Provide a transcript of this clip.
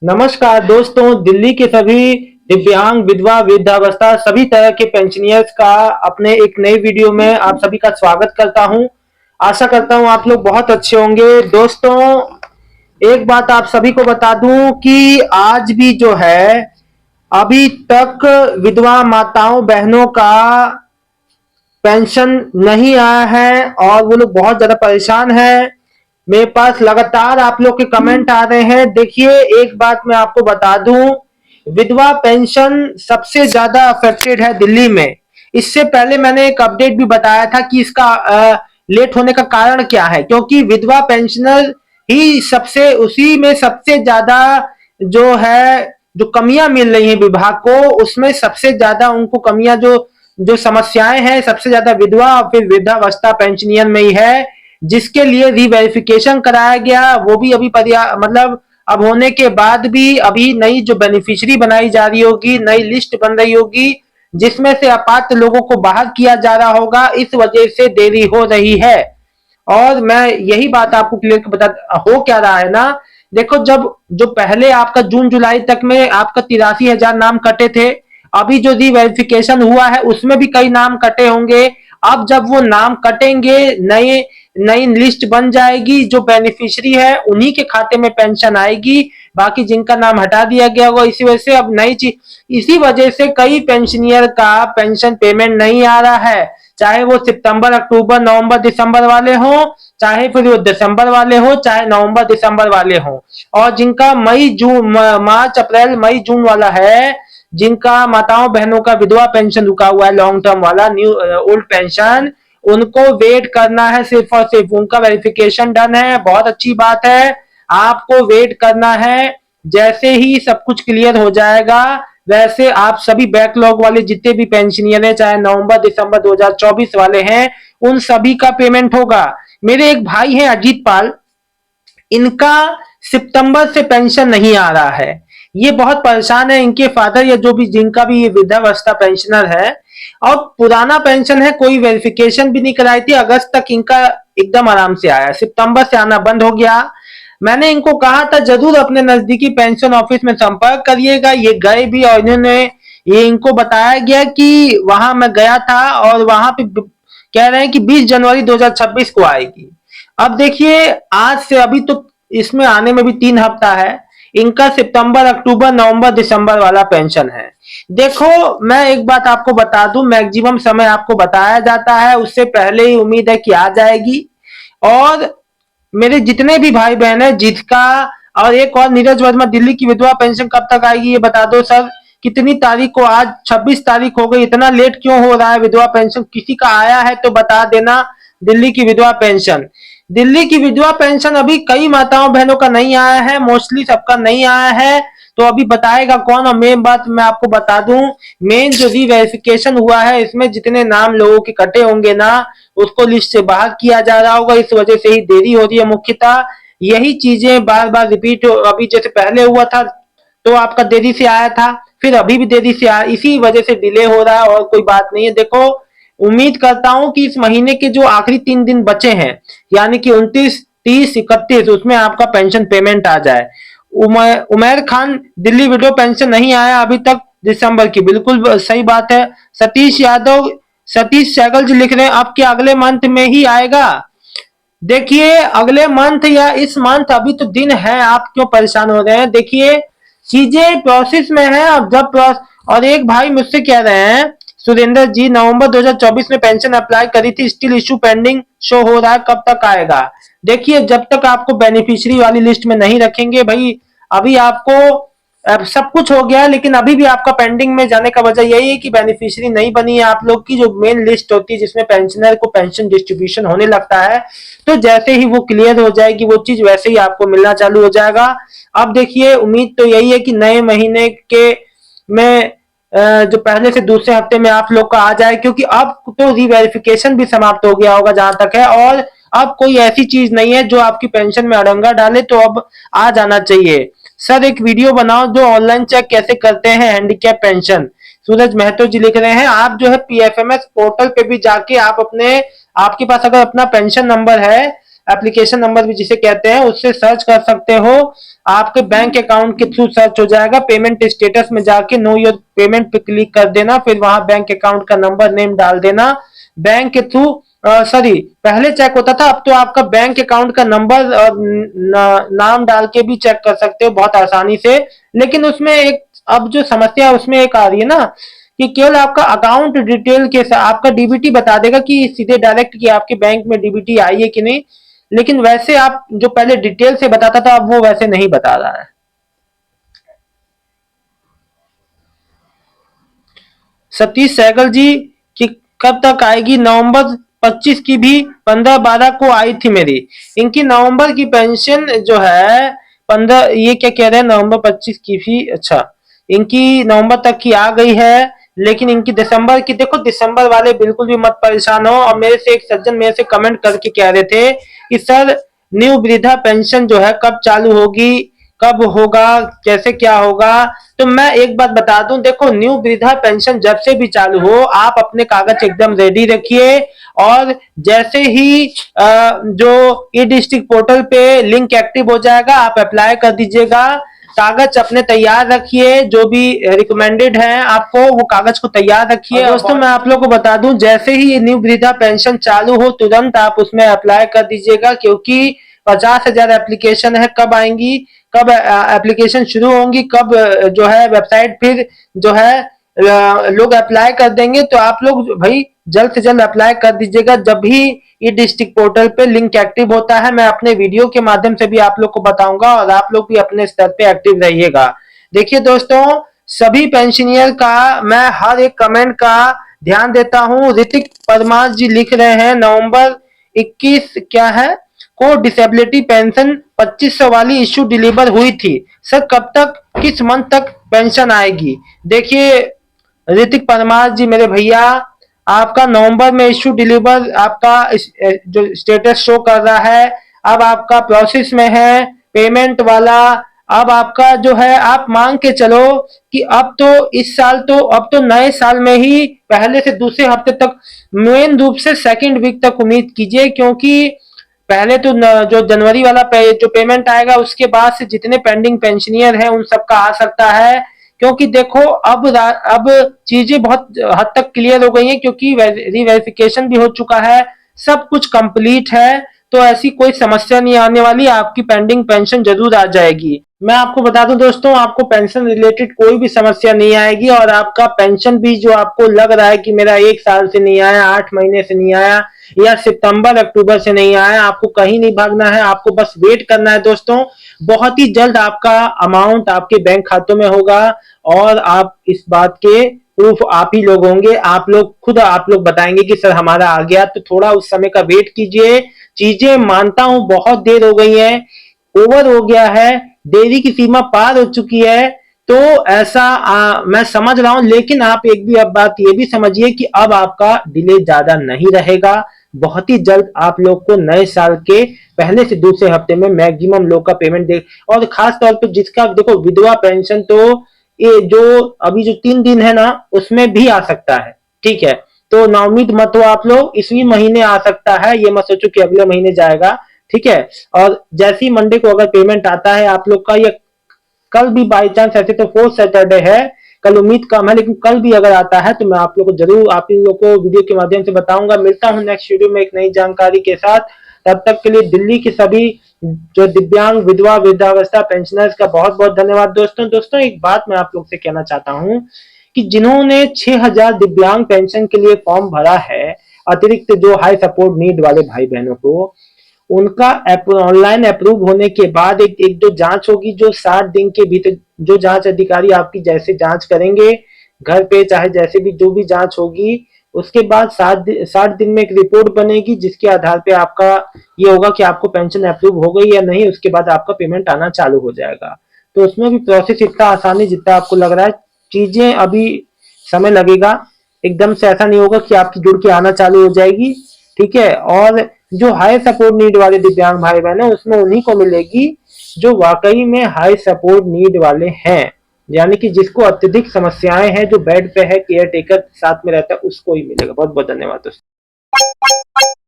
नमस्कार दोस्तों, दिल्ली के सभी दिव्यांग, विधवा, वृद्धावस्था सभी तरह के पेंशनियर्स का अपने एक नई वीडियो में आप सभी का स्वागत करता हूं। आशा करता हूं आप लोग बहुत अच्छे होंगे। दोस्तों, एक बात आप सभी को बता दूं कि आज भी जो है अभी तक विधवा माताओं बहनों का पेंशन नहीं आया है और वो लोग बहुत ज्यादा परेशान हैं। मेरे पास लगातार आप लोग के कमेंट आ रहे हैं। देखिए, एक बात मैं आपको बता दूं, विधवा पेंशन सबसे ज्यादा अफेक्टेड है दिल्ली में। इससे पहले मैंने एक अपडेट भी बताया था कि इसका लेट होने का कारण क्या है, क्योंकि विधवा पेंशनर ही सबसे उसी में सबसे ज्यादा जो है जो कमियां मिल रही हैं विभाग को, उसमें सबसे ज्यादा उनको कमियां जो जो समस्याएं हैं सबसे ज्यादा विधवा और फिर वृद्धावस्था पेंशनियन में ही है, जिसके लिए रीवेरिफिकेशन कराया गया। वो भी अभी मतलब अब होने के बाद भी अभी नई जो बेनिफिशियरी बनाई जा रही होगी, नई लिस्ट बन रही होगी जिसमें से अपात्र लोगों को बाहर किया जा रहा होगा। इस वजह से देरी हो रही है और मैं यही बात आपको क्लियर बता, हो क्या रहा है ना। देखो, जब जो पहले आपका जून जुलाई तक में आपका 83,000 नाम कटे थे, अभी जो रीवेरिफिकेशन हुआ है उसमें भी कई नाम कटे होंगे। अब जब वो नाम कटेंगे, नए नई लिस्ट बन जाएगी, जो बेनिफिशियरी है उन्हीं के खाते में पेंशन आएगी, बाकी जिनका नाम हटा दिया गया होगा। इसी वजह से अब नई चीज, इसी वजह से कई पेंशनियर का पेंशन पेमेंट नहीं आ रहा है, चाहे वो सितंबर, अक्टूबर, नवंबर, दिसंबर वाले हों, चाहे फिर वो दिसंबर वाले हो, चाहे नवंबर, दिसंबर वाले हों। और जिनका मई, जून, मार्च, अप्रैल, मई, जून वाला है, जिनका माताओं बहनों का विधवा पेंशन रुका हुआ है, लॉन्ग टर्म वाला, न्यू ओल्ड पेंशन, उनको वेट करना है। सिर्फ और सिर्फ उनका वेरिफिकेशन डन है, बहुत अच्छी बात है। आपको वेट करना है। जैसे ही सब कुछ क्लियर हो जाएगा, वैसे आप सभी बैकलॉग वाले जितने भी पेंशनियर हैं, चाहे नवंबर, दिसंबर 2024 वाले हैं, उन सभी का पेमेंट होगा। मेरे एक भाई हैं अजीत पाल, इनका सितंबर से पेंशन नहीं आ रहा है। ये बहुत परेशान है। इनके फादर या जो भी जिनका भी ये वृद्धावस्था पेंशनर है और पुराना पेंशन है, कोई वेरिफिकेशन भी नहीं कराई थी, अगस्त तक इनका एकदम आराम से आया, सितंबर से आना बंद हो गया। मैंने इनको कहा था जरूर अपने नजदीकी पेंशन ऑफिस में संपर्क करिएगा, ये गए भी और इन्होंने, ये इनको बताया गया कि वहां मैं गया था और वहां पे कह रहे हैं कि 20 जनवरी 2026 को आएगी। अब देखिए, आज से अभी तो इसमें आने में भी 3 हफ्ता है। इनका सितंबर, अक्टूबर, नवंबर, दिसंबर वाला पेंशन है। देखो, मैं एक बात आपको बता दूं, मैक्सिमम समय आपको बताया जाता है, उससे पहले ही उम्मीद है कि आ जाएगी। और मेरे जितने भी भाई बहन है जिसका, और एक और नीरज वर्मा, दिल्ली की विधवा पेंशन कब तक आएगी ये बता दो सर। कितनी तारीख को, आज 26 तारीख हो गई, इतना लेट क्यों हो रहा है विधवा पेंशन? किसी का आया है तो बता देना। दिल्ली की विधवा पेंशन, दिल्ली की विधवा पेंशन अभी कई माताओं बहनों का नहीं आया है, मोस्टली सबका नहीं आया है। तो अभी बताएगा कौन? और मेन बात मैं आपको बता दूं, मेन जो रीवेरिफिकेशन हुआ है इसमें जितने नाम लोगों के कटे होंगे ना, उसको लिस्ट से बाहर किया जा रहा होगा, इस वजह से ही देरी हो रही है मुख्यतः। यही चीजें बार बार रिपीट हो, अभी जैसे पहले हुआ था तो आपका देरी से आया था, फिर अभी भी देरी से आया, इसी वजह से डिले हो रहा है और कोई बात नहीं है। देखो, उम्मीद करता हूं कि इस महीने के जो आखिरी 3 दिन बचे हैं, यानी कि 29, 30, 31, उसमें आपका पेंशन पेमेंट आ जाए। उमैर खान, दिल्ली विडो पेंशन नहीं आया अभी तक दिसंबर की, बिल्कुल सही बात है। सतीश यादव, सतीश सहगल जी लिख रहे हैं अब क्या अगले मंथ में ही आएगा? देखिए, अगले मंथ या इस मंथ, अभी तो दिन है, आप क्यों परेशान हो रहे हैं? देखिए, चीजें प्रोसेस में है। अब जब और एक भाई मुझसे कह रहे हैं, सुरेंद्र जी, नवंबर 2024 में पेंशन अप्लाई करी थी, स्टिल इशू पेंडिंग शो हो रहा है, कब तक आएगा? देखिए, जब तक आपको बेनिफिशियरी वाली लिस्ट में नहीं रखेंगे भाई, अभी आपको अब सब कुछ हो गया है, लेकिन अभी भी आपका पेंडिंग में जाने का वजह यही है कि बेनिफिशियरी नहीं बनी है आप लोग की। जो मेन लिस्ट होती है जिसमें पेंशनर को पेंशन डिस्ट्रीब्यूशन होने लगता है, तो जैसे ही वो क्लियर हो जाएगी वो चीज, वैसे ही आपको मिलना चालू हो जाएगा। अब देखिए, उम्मीद तो यही है कि नए महीने के में जो पहले से दूसरे हफ्ते में आप लोग का आ जाए, क्योंकि अब तो रीवेरिफिकेशन भी समाप्त हो गया होगा जहां तक है, और अब कोई ऐसी चीज नहीं है जो आपकी पेंशन में अड़ंगा डाले, तो अब आ जाना चाहिए। सर, एक वीडियो बनाओ जो ऑनलाइन चेक कैसे करते हैं हैंडीकैप पेंशन। सूरज महतो जी लिख रहे हैं, आप जो है पीएफएमएस पोर्टल पे भी जाके आप अपने, आपके पास अगर अपना पेंशन नंबर है, एप्लीकेशन नंबर भी जिसे कहते हैं, उससे सर्च कर सकते हो। आपके बैंक अकाउंट के थ्रू सर्च हो जाएगा। पेमेंट स्टेटस में जाके नो योर पेमेंट पे क्लिक कर देना, फिर वहां बैंक अकाउंट का नंबर नेम डाल देना। बैंक के थ्रू सॉरी, पहले चेक होता था, अब तो आपका बैंक अकाउंट का नंबर और नाम डाल के भी चेक कर सकते हो बहुत आसानी से। लेकिन उसमें एक अब जो समस्या उसमें एक आ रही है ना, कि केवल आपका अकाउंट डिटेल के साथ आपका डीबीटी बता देगा कि सीधे डायरेक्ट कि आपके बैंक में डीबीटी आई है कि नहीं। लेकिन वैसे आप जो पहले डिटेल से बताता था, अब वो वैसे नहीं बता रहा है। सतीश सहगल जी कि कब तक आएगी? नवंबर 25 की भी 15-12 को आई थी मेरी। इनकी नवंबर की पेंशन जो है 15, ये क्या कह रहे हैं, नवंबर 25 की भी, अच्छा इनकी नवंबर तक की आ गई है। लेकिन इनकी दिसंबर की, देखो दिसंबर वाले बिल्कुल भी मत परेशान हो। और मेरे से एक सज्जन मेरे से कमेंट करके कह रहे थे कि सर न्यू वृद्धा पेंशन जो है कब चालू होगी, कब होगा, कैसे क्या होगा। तो मैं एक बात बता दूं, देखो न्यू वृद्धा पेंशन जब से भी चालू हो, आप अपने कागज एकदम रेडी रखिए। और जैसे ही जो ई डिस्ट्रिक्ट पोर्टल पे लिंक एक्टिव हो जाएगा, आप अप्लाई कर दीजिएगा। कागज अपने तैयार रखिए, जो भी रिकमेंडेड है आपको वो कागज को तैयार रखिए। दोस्तों मैं आप लोग को बता दूं, जैसे ही ये न्यू वृद्धा पेंशन चालू हो तुरंत आप उसमें अप्लाई कर दीजिएगा, क्योंकि 50,000 एप्लीकेशन है। कब आएंगी, कब एप्लीकेशन शुरू होंगी, कब जो है वेबसाइट फिर जो है लोग अप्लाई कर देंगे। तो आप लोग भाई जल्द से जल्द अप्लाई कर दीजिएगा। जब भी ई डिस्ट्रिक्ट पोर्टल पे लिंक एक्टिव होता है, मैं अपने वीडियो के माध्यम से भी आप लोग को बताऊंगा, और आप लोग भी अपने स्तर पे एक्टिव रहिएगा। देखिए दोस्तों, सभी पेंशनियर का मैं हर एक कमेंट का ध्यान देता हूं। ऋतिक परमार जी लिख रहे हैं नवंबर 21 क्या है को डिसेबिलिटी पेंशन 2500 वाली इश्यू डिलीवर हुई थी। सर कब तक, किस मंथ तक पेंशन आएगी? देखिए ऋतिक परमार जी मेरे भैया, आपका नवंबर में इश्यू डिलीवर आपका जो स्टेटस शो कर रहा है, अब आपका प्रोसेस में है पेमेंट वाला। अब आपका जो है आप मांग के चलो कि अब तो इस साल तो, अब तो नए साल में ही पहले से दूसरे हफ्ते तक, मेन रूप से सेकंड वीक तक उम्मीद कीजिए। क्योंकि पहले तो जो जनवरी वाला जो पेमेंट आएगा, उसके बाद से जितने पेंडिंग पेंशनियर हैं उन सबका आ सकता है। क्योंकि देखो अब चीजें बहुत हद तक क्लियर हो गई हैं, क्योंकि रीवेरिफिकेशन भी हो चुका है, सब कुछ कंप्लीट है। तो ऐसी कोई समस्या नहीं आने वाली, आपकी पेंडिंग पेंशन जरूर आ जाएगी। मैं आपको बता दूं दोस्तों, आपको पेंशन रिलेटेड कोई भी समस्या नहीं आएगी। और आपका पेंशन भी जो आपको लग रहा है कि मेरा 1 साल से नहीं आया, 8 महीने से नहीं आया, या सितंबर अक्टूबर से नहीं आया, आपको कहीं नहीं भागना है, आपको बस वेट करना है दोस्तों। बहुत ही जल्द आपका अमाउंट आपके बैंक खातों में होगा, और आप इस बात के प्रूफ आप ही लोग होंगे। आप लोग खुद आप लोग बताएंगे कि सर हमारा आ गया। तो थोड़ा उस समय का वेट कीजिए। चीजें मानता हूं बहुत देर हो गई है, ओवर हो गया है, देरी की सीमा पार हो चुकी है। तो ऐसा मैं समझ रहा हूं, लेकिन आप एक भी अब बात ये भी समझिए कि अब आपका डिले ज्यादा नहीं रहेगा। बहुत ही जल्द आप लोग को नए साल के पहले से दूसरे हफ्ते में मैक्सिमम लोग का पेमेंट दे। और खास तौर पर जिसका देखो विधवा पेंशन, तो ये जो अभी जो 3 दिन है ना, उसमें भी आ सकता है। ठीक है, तो नाउमीद मत हो आप लोग, इसी महीने आ सकता है, ये मत सोचो कि अगले महीने जाएगा। ठीक है, और जैसे ही मंडे को अगर पेमेंट आता है आप लोग का, या कल भी बाई चांस, ऐसे तो 4th सैटरडे है, कल उम्मीद कम है, लेकिन कल भी अगर आता है तो मैं आप लोग को जरूर, आप लोग को वीडियो के माध्यम से बताऊंगा। मिलता हूं नेक्स्ट वीडियो में एक नई जानकारी के साथ। तब तक के लिए दिल्ली की सभी जो दिव्यांग विधवा वृद्धावस्था पेंशनर्स का बहुत बहुत धन्यवाद। दोस्तों एक बात मैं आप लोग से कहना चाहता हूं कि जिन्होंने 6,000 दिव्यांग पेंशन के लिए फॉर्म भरा है, अतिरिक्त जो हाई सपोर्ट नीड वाले भाई बहनों को, उनका ऑनलाइन अप्रूव होने के बाद एक जो जांच होगी, जो 60 दिन के भीतर जो जांच अधिकारी आपकी जैसे जांच करेंगे घर पे, चाहे जैसे भी जो भी जांच होगी, उसके बाद 60 दिन में एक रिपोर्ट बनेगी, जिसके आधार पे आपका ये होगा कि आपको पेंशन अप्रूव हो गई या नहीं। उसके बाद आपका पेमेंट आना चालू हो जाएगा। तो उसमें भी प्रोसेस इतना आसान है जितना आपको लग रहा है। चीजें अभी समय लगेगा, एकदम से ऐसा नहीं होगा कि आपकी जुड़ के आना चालू हो जाएगी। ठीक है, और जो हाई सपोर्ट नीड वाले दिव्यांग भाई बहन है, उसमें उन्हीं को मिलेगी जो वाकई में हाई सपोर्ट नीड वाले हैं, यानी कि जिसको अत्यधिक समस्याएं हैं, जो बेड पे है, केयर टेकर साथ में रहता है, उसको ही मिलेगा। बहुत बहुत धन्यवाद दोस्तों।